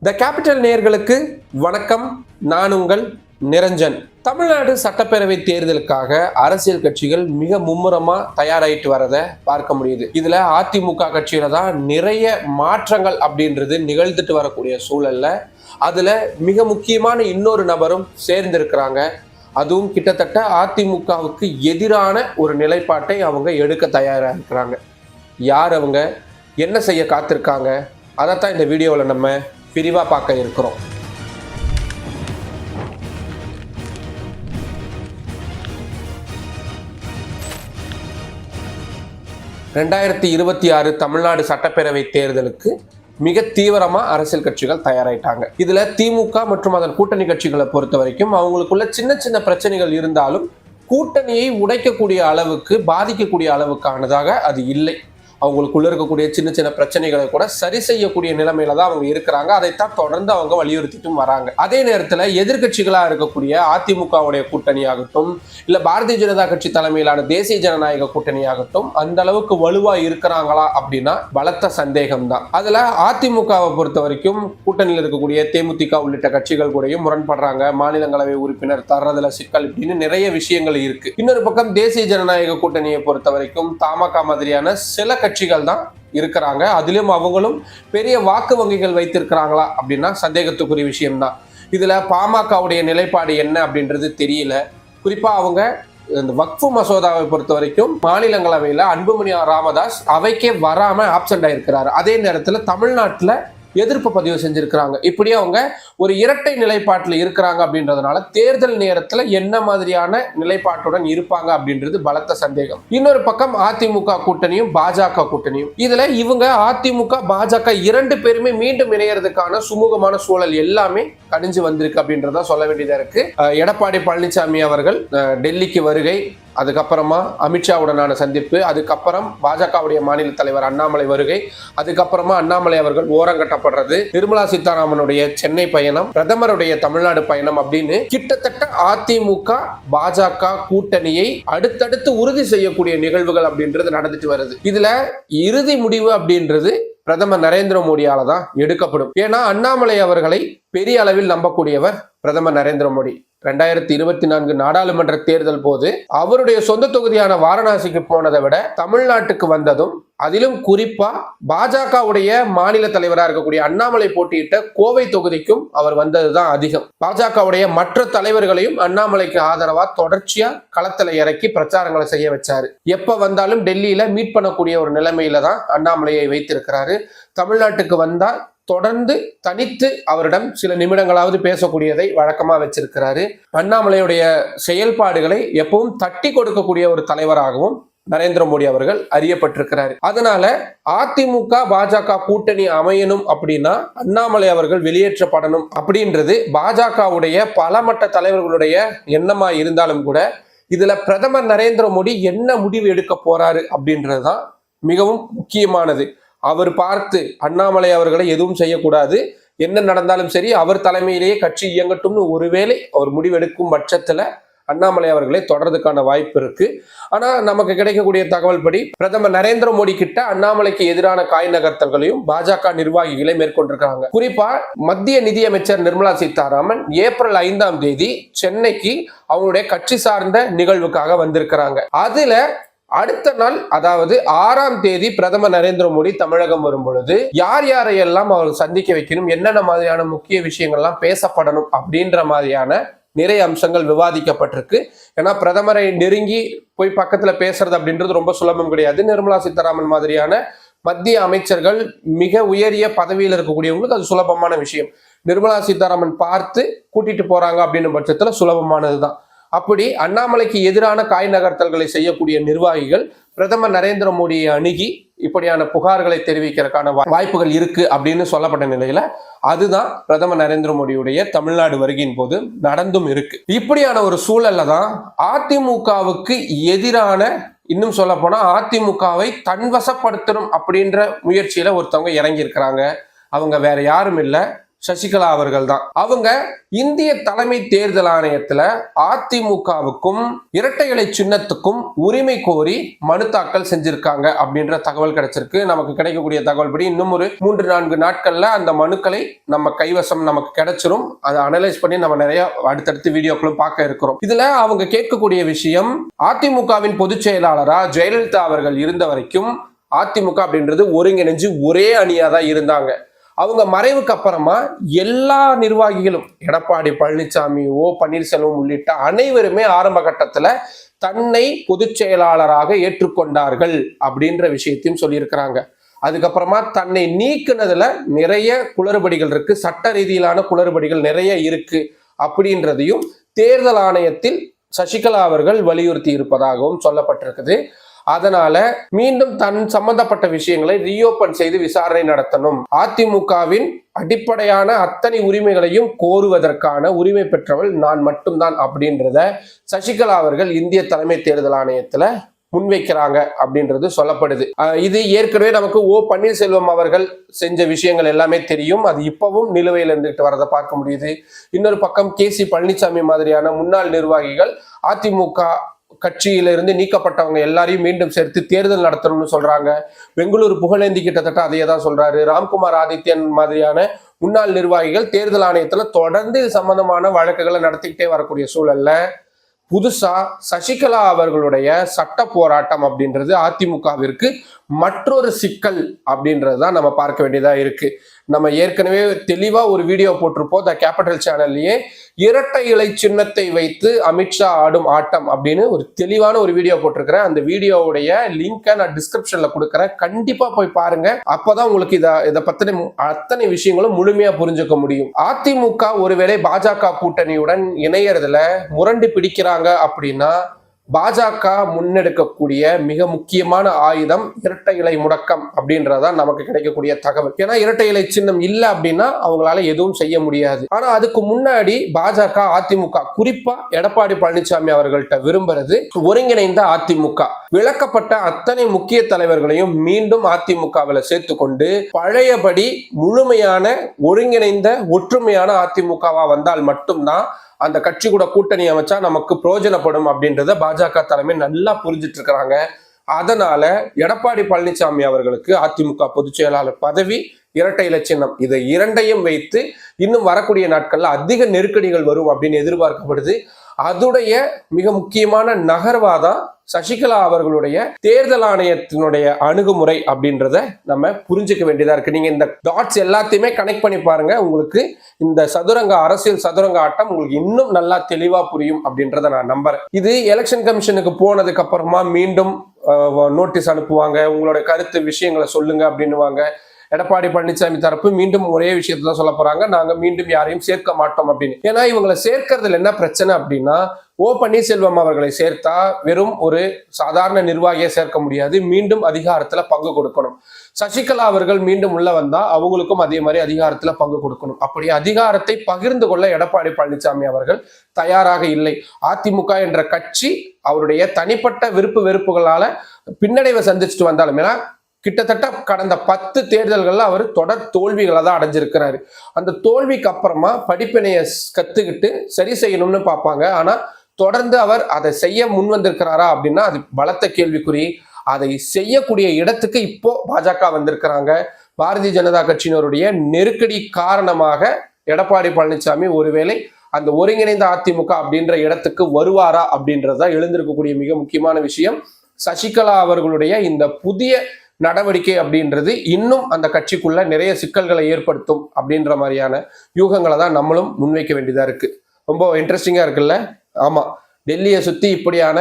The capital நேயர்களுக்கு வணக்கம். நான் உங்கள் நிரஞ்சன். தமிழ்நாடு சட்டப்பேரவை தேர்தலுக்காக அரசியல் கட்சிகள் மிக மும்முரமா தயாராயிட்டு வரதை பார்க்க முடியுது. இதுல அதிமுக கட்சியில தான் நிறைய மாற்றங்கள் அப்படின்றது நிகழ்ந்துட்டு வரக்கூடிய சூழல்ல அதுல மிக முக்கியமான இன்னொரு நபரும் சேர்ந்திருக்கிறாங்க. அதுவும் கிட்டத்தட்ட அதிமுகவுக்கு எதிரான ஒரு நிலைப்பாட்டை அவங்க எடுக்க தயாராக இருக்கிறாங்க. யார் அவங்க, என்ன செய்ய காத்திருக்காங்க, அதைத்தான் இந்த வீடியோவில் நம்ம விரிவாக பார்க்க இருக்கிறோம். ரெண்டாயிரத்தி 26 தமிழ்நாடு சட்டப்பேரவை தேர்தலுக்கு மிக தீவிரமா அரசியல் கட்சிகள் தயாராயிட்டாங்க. இதுல திமுக மற்றும் அதன் கூட்டணி கட்சிகளை பொறுத்த வரைக்கும் அவங்களுக்குள்ள சின்ன சின்ன பிரச்சனைகள் இருந்தாலும் கூட்டணியை உடைக்கக்கூடிய அளவுக்கு, பாதிக்கக்கூடிய அளவுக்கானதாக அது இல்லை. அவங்களுக்குள்ள இருக்கக்கூடிய சின்ன சின்ன பிரச்சனைகளை கூட சரி செய்யக்கூடிய நிலைமையில தான் அவங்க இருக்கிறாங்க. அதைத்தான் தொடர்ந்து அவங்க வலியுறுத்திட்டும் வராங்க. அதே நேரத்தில் எதிர்கட்சிகளா இருக்கக்கூடிய அதிமுகவுடைய கூட்டணியாகட்டும், இல்ல பாரதிய ஜனதா கட்சி தலைமையிலான தேசிய ஜனநாயக கூட்டணியாகட்டும் அந்த அளவுக்கு வலுவா இருக்கிறாங்களா அப்படின்னா பலத்த சந்தேகம் தான். அதுல அதிமுகவை பொறுத்த வரைக்கும் கூட்டணியில் இருக்கக்கூடிய தேமுதிக உள்ளிட்ட கட்சிகள் கூடயும் முரண்படுறாங்க. மாநிலங்களவை உறுப்பினர் தர்றதுல சிக்கல் இப்படின்னு நிறைய விஷயங்கள் இருக்கு. இன்னொரு பக்கம் தேசிய ஜனநாயக கூட்டணியை பொறுத்த வரைக்கும் தமாக மாதிரியான சில கட்சிகள் தான் இருக்கிறாங்க. அதிலும் அவங்களும் பெரிய வாக்கு வங்கிகள் வைத்திருக்கிறாங்களா அப்படின்னா சந்தேகத்துக்குரிய விஷயம்தான். இதுல பாமகவுடைய நிலைப்பாடு என்ன அப்படின்றது தெரியல. குறிப்பா அவங்க இந்த வக்ஃபு மசோதாவை பொறுத்த வரைக்கும் மாநிலங்களவையில அன்புமணி ராமதாஸ் அவைக்கே வராம ஆப்சென்ட் ஆயிருக்கிறாரு. அதே நேரத்துல தமிழ்நாட்டுல எதிர்ப்பு பதிவு செஞ்சிருக்கிறாங்க. இப்படி அவங்க ஒரு இரட்டை நிலைப்பாட்டில் இருக்கிறாங்க. அப்படின்றதுனால தேர்தல் நேரத்தில் என்ன மாதிரியான நிலைப்பாட்டுடன் இருப்பாங்க அப்படின்றது பலத்த சந்தேகம். இன்னொரு பக்கம் அதிமுக கூட்டணியும் பாஜக கூட்டணியும், இதுல இவங்க அதிமுக பாஜக இரண்டு பேருமே மீண்டும் இணையறதுக்கான சுமூகமான சூழல் எல்லாமே கணிஞ்சு வந்திருக்கு அப்படின்றத சொல்ல வேண்டியதா இருக்கு. எடப்பாடி பழனிசாமி அவர்கள் டெல்லிக்கு வருகை, அதுக்கப்புறமா அமித்ஷாவுடனான சந்திப்பு, அதுக்கப்புறம் பாஜகவுடைய மாநில தலைவர் அண்ணாமலை வருகை, அதுக்கப்புறமா அண்ணாமலை அவர்கள் ஓரங்கட்டப்படுறது, நிர்மலா சீதாராமனுடைய சென்னை பயணம், பிரதமருடைய தமிழ்நாடு பயணம் அப்படின்னு கிட்டத்தட்ட அதிமுக பாஜக கூட்டணியை அடுத்தடுத்து உறுதி செய்யக்கூடிய நிகழ்வுகள் அப்படின்றது நடந்துட்டு வருது. இதுல இறுதி முடிவு அப்படின்றது பிரதமர் நரேந்திர மோடியால தான் எடுக்கப்படும். ஏன்னா அண்ணாமலை அவர்களை பெரிய அளவில் நம்பக்கூடியவர் பிரதமர் நரேந்திர மோடி. 2024 நாடாளுமன்ற தேர்தல் போது அவருடைய சொந்த தொகுதியான வாரணாசிக்கு போனதை விட தமிழ்நாட்டுக்கு வந்ததும், அதிலும் குறிப்பா பாஜகவுடைய மாநில தலைவராக இருக்கக்கூடிய அண்ணாமலை போட்டியிட்ட கோவை தொகுதிக்கும் அவர் வந்ததுதான் அதிகம். பாஜகவுடைய மற்ற தலைவர்களையும் அண்ணாமலைக்கு ஆதரவா தொடர்ச்சியா களத்துல இறக்கி பிரச்சாரங்களை செய்ய வச்சாரு. எப்ப வந்தாலும் டெல்லியில மீட் பண்ணக்கூடிய ஒரு நிலைமையில தான் அண்ணாமலையை வைத்திருக்கிறாரு. தமிழ்நாட்டுக்கு வந்தா தொடர்ந்து தனித்து அவரிடம் சில நிமிடங்களாவது பேசக்கூடியதை வழக்கமா வச்சிருக்கிறாரு. அண்ணாமலையுடைய செயல்பாடுகளை எப்பவும் தட்டி கொடுக்கக்கூடிய ஒரு தலைவராகவும் நரேந்திர மோடி அவர்கள் அறியப்பட்டிருக்கிறாரு. அதனால அதிமுக பாஜக கூட்டணி அமையணும் அப்படின்னா அண்ணாமலை அவர்கள் வெளியேற்றப்படணும் அப்படின்றது பாஜகவுடைய பல மட்ட தலைவர்களுடைய எண்ணமா இருந்தாலும் கூட இதுல பிரதமர் நரேந்திர மோடி என்ன முடிவு எடுக்க போறாரு அப்படின்றதுதான் மிகவும் முக்கியமானது. அவர் பார்த்து அண்ணாமலை அவர்களை எதுவும் செய்யக்கூடாது, என்ன நடந்தாலும் சரி அவர் தலைமையிலேயே கட்சி இயங்கட்டும்னு ஒருவேளை அவர் முடிவெடுக்கும் பட்சத்துல அண்ணாமலை அவர்களை தொடர்றதுக்கான வாய்ப்பு இருக்கு. ஆனா நமக்கு கிடைக்கக்கூடிய தகவல் படி பிரதமர் நரேந்திர மோடி கிட்ட அண்ணாமலைக்கு எதிரான காய் நகர்த்தல்களையும் பாஜக நிர்வாகிகளை மேற்கொண்டிருக்காங்க. குறிப்பா மத்திய நிதியமைச்சர் நிர்மலா சீதாராமன் ஏப்ரல் 5ஆம் தேதி சென்னைக்கு அவங்களுடைய கட்சி சார்ந்த நிகழ்வுக்காக வந்திருக்கிறாங்க. அதுல அடுத்த நாள், அதாவது 6ஆம் தேதி பிரதமர் நரேந்திர மோடி தமிழகம் வரும் பொழுது யார் யாரையெல்லாம் அவர் சந்திக்க வைக்கணும், என்னென்ன மாதிரியான முக்கிய விஷயங்கள்லாம் பேசப்படணும் அப்படின்ற மாதிரியான நிறைய அம்சங்கள் விவாதிக்கப்பட்டிருக்கு. ஏன்னா பிரதமரை நெருங்கி போய் பக்கத்துல பேசுறது அப்படின்றது ரொம்ப சுலபம் கிடையாது. நிர்மலா சீதாராமன் மாதிரியான மத்திய அமைச்சர்கள் மிக உயரிய பதவியில் இருக்கக்கூடியவங்களுக்கு அது சுலபமான விஷயம். நிர்மலா சீதாராமன் பார்த்து கூட்டிட்டு போறாங்க அப்படின்னு பட்சத்துல சுலபமானதுதான். அப்படி அண்ணாமலைக்கு எதிரான காய் நகர்த்தல்களை செய்யக்கூடிய நிர்வாகிகள் பிரதமர் நரேந்திர மோடியை அணுகி இப்படியான புகார்களை தெரிவிக்கிறதுக்கான வாய்ப்புகள் இருக்கு அப்படின்னு சொல்லப்பட்ட நிலையில அதுதான் பிரதமர் நரேந்திர மோடியுடைய தமிழ்நாடு வருகையின் போது நடந்தும் இருக்கு. இப்படியான ஒரு சூழல்ல தான் அதிமுகவுக்கு எதிரான, இன்னும் சொல்ல போனா அதிமுகவை தன்வசப்படுத்தணும் அப்படின்ற முயற்சியில ஒருத்தவங்க இறங்கி இருக்கிறாங்க. அவங்க வேற யாரும் இல்லை, சசிகலா அவர்கள் தான். அவங்க இந்திய தலைமை தேர்தல் ஆணையத்துல அதிமுகவுக்கும் இரட்டை இலை சின்னத்துக்கும் உரிமை கோரி மனு தாக்கல் செஞ்சிருக்காங்க அப்படின்ற தகவல் கிடைச்சிருக்கு. நமக்கு கிடைக்கக்கூடிய தகவல் படி இன்னும் ஒரு 3-4 நாட்கள்ல அந்த மனுக்களை நம்ம கைவசம் நமக்கு கிடைச்சிரும். அதை அனலைஸ் பண்ணி நம்ம நிறைய அடுத்தடுத்து வீடியோக்களும் பார்க்க இருக்கிறோம். இதுல அவங்க கேட்கக்கூடிய விஷயம், அதிமுகவின் பொதுச் செயலாளரா ஜெயலலிதா அவர்கள் இருந்த வரைக்கும் அதிமுக அப்படின்றது ஒருங்கிணைஞ்சு ஒரே அணியா தான் இருந்தாங்க. அவங்க மறைவுக்கு அப்புறமா எல்லா நிர்வாகிகளும் எடப்பாடி பழனிசாமி, ஓ பன்னீர்செல்வம் உள்ளிட்ட அனைவருமே ஆரம்ப கட்டத்துல தன்னை பொதுச் செயலாளராக ஏற்றுக்கொண்டார்கள் அப்படின்ற விஷயத்தையும் சொல்லியிருக்கிறாங்க. அதுக்கப்புறமா தன்னை நீக்குனதுல நிறைய குளறுபடிகள் இருக்கு, சட்ட ரீதியிலான குளறுபடிகள் நிறைய இருக்கு அப்படின்றதையும் தேர்தல் ஆணையத்தில் சசிகலா அவர்கள் வலியுறுத்தி இருப்பதாகவும் சொல்லப்பட்டிருக்குது. அதனால மீண்டும் தன் சம்பந்தப்பட்ட விஷயங்களை ரீஓபன் செய்து விசாரணை நடத்தணும், அதிமுகவின் அடிப்படையான அத்தனை உரிமைகளையும் கோருவதற்கான உரிமை பெற்றவள் நான் மட்டும்தான் அப்படின்றத சசிகலா அவர்கள் இந்திய தலைமை தேர்தல் ஆணையத்துல முன்வைக்கிறாங்க அப்படின்றது சொல்லப்படுது. இது ஏற்கனவே நமக்கு ஓ பன்னீர்செல்வம் அவர்கள் செஞ்ச விஷயங்கள் எல்லாமே தெரியும். அது இப்பவும் நிலுவையில் இருந்துட்டு வரதை பார்க்க முடியுது. இன்னொரு பக்கம் கேசி பழனிசாமி மாதிரியான முன்னாள் நிர்வாகிகள் அதிமுக கட்சியிலிருந்து நீக்கப்பட்டவங்க எல்லாரையும் மீண்டும் சேர்த்து தேர்தல் நடத்தணும்னு சொல்றாங்க. பெங்களூரு புகழேந்தி கிட்டத்தட்ட அதையே தான் சொல்றாரு. ராம்குமார் ஆதித்யன் மாதிரியான முன்னாள் நிர்வாகிகள் தேர்தல் ஆணையத்துல தொடர்ந்து இது சம்பந்தமான வழக்குகளை நடத்திக்கிட்டே வரக்கூடிய சூழல்ல புதுசா சசிகலா அவர்களுடைய சட்ட போராட்டம் அப்படின்றது அதிமுகவிற்கு மற்றொரு சிக்கல் அப்படின்றதுதான் நம்ம பார்க்க வேண்டியதா இருக்கு. நம்ம ஏற்கனவே தெளிவா ஒரு வீடியோ போட்டிருப்போம் த கேபிட்டல் சேனல்லையே, இரட்டை இலை சின்னத்தை வைத்து அமித்ஷா ஆடும் ஆட்டம் அப்படின்னு ஒரு தெளிவான ஒரு வீடியோ போட்டிருக்கிறேன். அந்த வீடியோவுடைய லிங்கை நான் டிஸ்கிரிப்ஷன்ல கொடுக்குறேன், கண்டிப்பா போய் பாருங்க. அப்பதான் உங்களுக்கு இதை பத்தின அத்தனை விஷயங்களும் முழுமையா புரிஞ்சுக்க முடியும். அதிமுக ஒருவேளை பாஜக கூட்டணியுடன் இணையறதுல முரண்டு பிடிக்கிறாங்க அப்படின்னா பாஜக முன்னெடுக்கக்கூடிய மிக முக்கியமான ஆயுதம் இரட்டை இலை முடக்கம் அப்படின்றதான் நமக்கு கிடைக்கக்கூடிய தகவல். ஏன்னா இரட்டை இலை சின்னம் இல்லை அப்படின்னா அவங்களால எதுவும் செய்ய முடியாது. ஆனா அதுக்கு முன்னாடி பாஜக அதிமுக குறிப்பா எடப்பாடி பழனிசாமி அவர்கள்ட்ட விரும்புறது ஒருங்கிணைந்த அதிமுக. விளக்கப்பட்ட அத்தனை முக்கிய தலைவர்களையும் மீண்டும் அதிமுகவில் சேர்த்து கொண்டு பழையபடி முழுமையான ஒருங்கிணைந்த ஒற்றுமையான அதிமுகவா வந்தால் மட்டும்தான் அந்த கட்சி கூட கூட்டணி அமைச்சா நமக்கு பிரயோஜனப்படும் அப்படின்றத பாஜக தலைமை நல்லா புரிஞ்சிட்டு இருக்கிறாங்க. அதனால எடப்பாடி பழனிசாமி அவர்களுக்கு அதிமுக பொதுச் செயலாளர் பதவி, இரட்டை இலை சின்னம், இதை இரண்டையும் வைத்து இன்னும் வரக்கூடிய நாட்கள்ல அதிக நெருக்கடிகள் வரும் அப்படின்னு எதிர்பார்க்கப்படுது. அதுடைய மிக முக்கியமான நகர்வாதான் சசிகலா அவர்களுடைய தேர்தல் ஆணையத்தினுடைய அணுகுமுறை அப்படின்றத நம்ம புரிஞ்சுக்க வேண்டியதா இருக்கு. நீங்க இந்த டாட்ஸ் எல்லாத்தையுமே கனெக்ட் பண்ணி பாருங்க, உங்களுக்கு இந்த அரசியல் சதுரங்க ஆட்டம் உங்களுக்கு இன்னும் நல்லா தெளிவா புரியும் அப்படின்றத நான் நம்புறேன். இது எலெக்ஷன் கமிஷனுக்கு போனதுக்கு அப்புறமா மீண்டும் நோட்டீஸ் அனுப்புவாங்க, உங்களோட கருத்து விஷயங்களை சொல்லுங்க அப்படின்னுவாங்க. எடப்பாடி பழனிசாமி தரப்பு மீண்டும் ஒரே விஷயத்தை தான் சொல்ல போறாங்க, நாங்க மீண்டும் யாரையும் சேர்க்க மாட்டோம் அப்படின்னு. ஏன்னா இவங்களை சேர்க்கறதுல என்ன பிரச்சனை அப்படின்னா, ஓ பன்னீர்செல்வம் அவர்களை சேர்த்தா வெறும் ஒரு சாதாரண நிர்வாகியை சேர்க்க முடியாது, மீண்டும் அதிகாரத்துல பங்கு கொடுக்கணும். சசிகலா அவர்கள் மீண்டும் உள்ள வந்தா அவங்களுக்கும் அதே மாதிரி அதிகாரத்துல பங்கு கொடுக்கணும். அப்படி அதிகாரத்தை பகிர்ந்து கொள்ள எடப்பாடி பழனிசாமி அவர்கள் தயாராக இல்லை. அதிமுக என்ற கட்சி அவருடைய தனிப்பட்ட விருப்பு வெறுப்புகளால பின்னடைவை சந்திச்சுட்டு வந்தாலும், ஏன்னா கிட்டத்தட்ட கடந்த 10 தேர்தல்கள்ல அவர் தொடர் தோல்விகளை தான் அடைஞ்சிருக்கிறாரு. அந்த தோல்விக்கு அப்புறமா படிப்பினையை கத்துக்கிட்டு சரி செய்யணும்னு பார்ப்பாங்க. ஆனா தொடர்ந்து அவர் அதை செய்ய முன் வந்திருக்கிறாரா அப்படின்னா அது பலத்த கேள்விக்குறி. அதை செய்யக்கூடிய இடத்துக்கு இப்போ பாஜக வந்திருக்கிறாங்க. பாரதிய ஜனதா கட்சியினருடைய நெருக்கடி காரணமாக எடப்பாடி பழனிசாமி ஒருவேளை அந்த ஒருங்கிணைந்த அதிமுக அப்படின்ற இடத்துக்கு வருவாரா அப்படின்றதுதான் எழுந்திருக்கக்கூடிய மிக முக்கியமான விஷயம். சசிகலா அவர்களுடைய இந்த புதிய நடவடிக்கை அப்படின்றது இன்னும் அந்த கட்சிக்குள்ள நிறைய சிக்கல்களை ஏற்படுத்தும் அப்படின்ற மாதிரியான யூகங்களை தான் நம்மளும் முன்வைக்க வேண்டியதா இருக்கு. ரொம்ப இன்ட்ரெஸ்டிங்கா இருக்குல்ல? ஆமா, டெல்லியை சுத்தி இப்படியான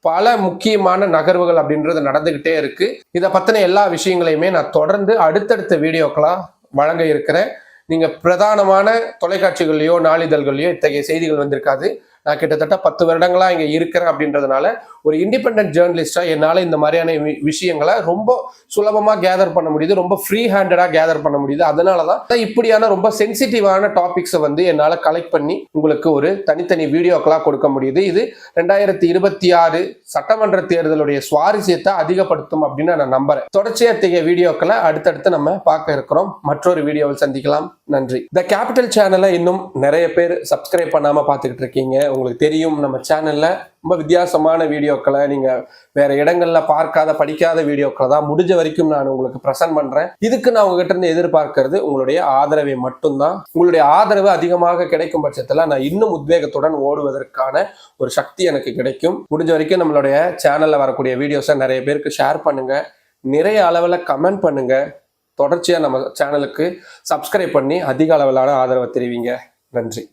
பல முக்கியமான நகர்வுகள் அப்படின்றது நடந்துகிட்டே இருக்கு. இதை பத்தின எல்லா விஷயங்களையுமே நான் தொடர்ந்து அடுத்தடுத்த வீடியோக்களா வழங்க இருக்கிறேன். நீங்க பிரதானமான தொலைக்காட்சிகள்லயோ நாளிதழ்கள்லயோ இத்தகைய செய்திகள் வந்திருக்காது. நான் கிட்டத்தட்ட 10 வருடங்களா இங்க இருக்கிறேன் அப்படின்றதுனால ஒரு இண்டிபெண்டன்ட் ஜேர்னலிஸ்டா என்னால இந்த மாதிரியான விஷயங்களை ரொம்ப சுலபமா கேதர் பண்ண முடியுது, ரொம்ப ஃப்ரீ ஹேண்டடா கேதர் பண்ண முடியுது. அதனாலதான் இப்படியான ரொம்ப சென்சிட்டிவான டாபிக்ஸை வந்து என்னால கலெக்ட் பண்ணி உங்களுக்கு ஒரு தனித்தனி வீடியோக்களா கொடுக்க முடியுது. இது 2026 சட்டமன்ற தேர்தலுடைய சுவாரஸ்யத்தை அதிகப்படுத்தும் அப்படின்னு நான் நம்புறேன். தொடர்ச்சியா இத்தகைய வீடியோக்களை அடுத்தடுத்து நம்ம பார்க்க இருக்கிறோம். மற்றொரு வீடியோவில் சந்திக்கலாம். நன்றி. த கேபிட்டல் சேனலை இன்னும் நிறைய பேர் சப்ஸ்கிரைப் பண்ணாம பார்த்துக்கிட்டு இருக்கீங்க. உங்களுக்கு தெரியும், நம்ம சேனல்ல ரொம்ப வித்தியாசமான வீடியோக்களை நீங்க வேற இடங்கள்ல பார்க்காத படிக்காத வீடியோக்களை தான் முடிஞ்ச வரைக்கும் நான் உங்களுக்கு பிரசன்ட் பண்றேன். இதுக்கு நான் உங்ககிட்ட இருந்து எதிர்பார்க்கிறது உங்களுடைய ஆதரவை மட்டும்தான். உங்களுடைய ஆதரவு அதிகமாக கிடைக்கும் பட்சத்துல நான் இன்னும் உத்வேகத்துடன் ஓடுவதற்கான ஒரு சக்தி எனக்கு கிடைக்கும். முடிஞ்ச வரைக்கும் நம்மளுடைய சேனல்ல வரக்கூடிய வீடியோஸை நிறைய பேருக்கு ஷேர் பண்ணுங்க, நிறைய அளவில் கமெண்ட் பண்ணுங்க. தொடர்ச்சியா நம்ம சேனலுக்கு சப்ஸ்கிரைப் பண்ணி அதிக அளவிலான ஆதரவை தெரிவிங்க. நன்றி.